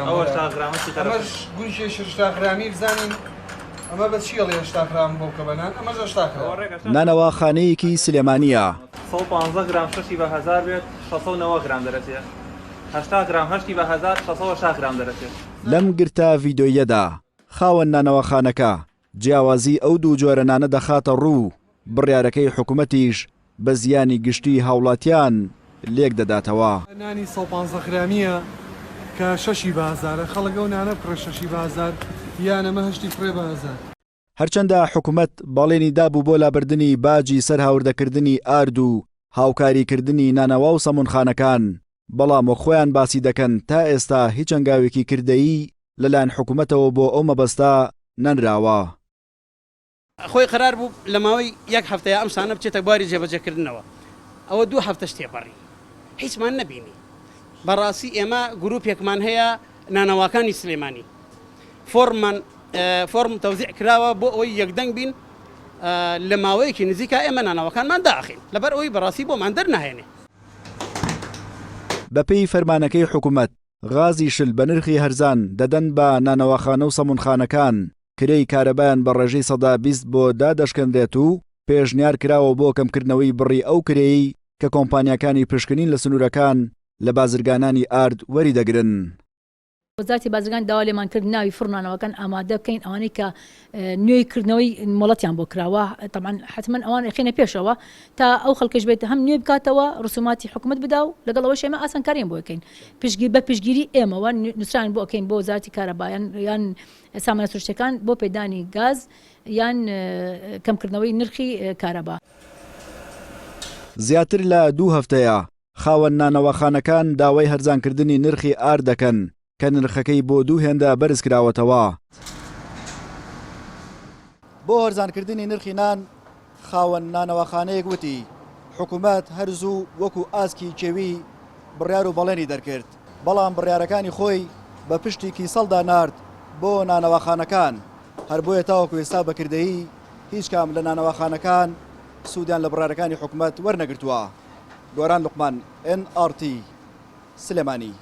ئەوە شتاغرامەی ئەمەش گونجێ شتاغرامی بزانین ئەمە بە چیڵێ شتاغرام بۆ کە بەنان ئەمەش شتاغرام نانەواخانەیەکی سلێمانیە 115 گرام شەشی بە 1000 بێت 690 گرام دەرەچێت 80 گرام هەشتی بە 1000 660 گرام دەرەچێت لەم گرتە ڤیدۆیەدا خاوەن نانەواخانەکە جیاوازی ئەو دوو جۆرە نانە دەخاتە ڕوو بڕیارەکەی حکوومەتیش بە زیانی گشتی هاوڵاتیان لێک دەداتەوە. نانی 115 گرامیە کە شەشی بە 1000 خەڵک ئەو نانە بکڕە شەشی بە 1000 یان ئەمە هەشتی فڕێ بە 1000. هەرچەندە حکوومەت بەڵێنی دابوو بۆ لابردنی باجی سەر هاوردەکردنی ئارد و هاوکاریکردنی نانەوا و سەمونخانەکان، بەڵام خۆیان باسی دەکەن تا ئێستا هیچ ئەنگاوێکی کردەیی لەلایەن حکوومەتەوە بۆ ئەو مەبەستا نەنراوە. خۆی قرار بوو لە ماوەی یەک هەفتەیە ئەم شانە بچێتە بواری جێبەجێکردنەوە، ئەوە 2 هەفتەش تێپەڕی هیچمان نەبینی. بەڕاستی ئێمە گروپێکمان هەیە نانەواکانی سلێمانی فۆرم تەوزیع کراوە بۆ ئەوەی یەکدەنگ بین لە ماوەیەکی نزیکە ئێمە نانەوەکانمان داخین لەبەر ئەوەی بەڕاستی بۆمان دەرناهێنێ. بەپێی فەرمانەکەی حکوومەت غازی شل بە نرخی هەرزان دەدەن بە نانەواخانە و سەمونخانەکان، کرێی کارەبایان بە ڕێژەی 120 بۆ دادەشکەندرێت و پێشنیار کراوە بۆ کەمکردنەوەی بڕی ئەو کرێی کە کۆمپانیەکانی پشکنین لە سنوورەکان لە بازرگانانی ئارد وەری دەگرن. وەزارەتی بازرگان داوا لێمان کرد ناوی فڕنانەوەکان ئامادە بکەین ئەوانەی کە نوێیکردنەوەی مۆڵەتیان بۆ کراوە، تەمان حتمما ئەوان خێنە پێشەوە تا ئەو خەڵکەش بێت هەم نوێ بکاتەوە ڕسوماتی حکوومەت بدا و لەگەڵەوەش ئێمە ئاسانکاریان بۆ بکەین بە پشگیری ئێمەوە نووسران بۆ ئەەکەین بۆ وەزارەتی کارەبایان یان سامانە سروشتەکان بۆ پێدانی گاز یان کەمکردنەوەی نرخی کارەبا. زیاتر لە 2 هەفتەیە خاوەن نانەواخانەکان داوای هەرزانکردنی نرخی ئار دەکەن کە نرخەکەی بۆ 2 هێندە بەرز کراوەتەوە. بۆ هەرزانکردنی نرخی نان خاوەن نانەواخانەیەک وتی حکوومەت هەرزوو وەکو ئاسکی کێوی بڕیار و بەڵێنی دەرکرد، بەڵام بڕیارەکانی خۆی بە پشتێکی سەڵدا نارد بۆ نانەواخانەکان، هەر بۆیە تاوەکو ئێستا بەکردەیی هیچ کام لە نانەواخانەکان سوودیان لە بڕیارەکانی حکوومەت وەرنەگرتووە. گۆران لوقمان NRT سلێمانی.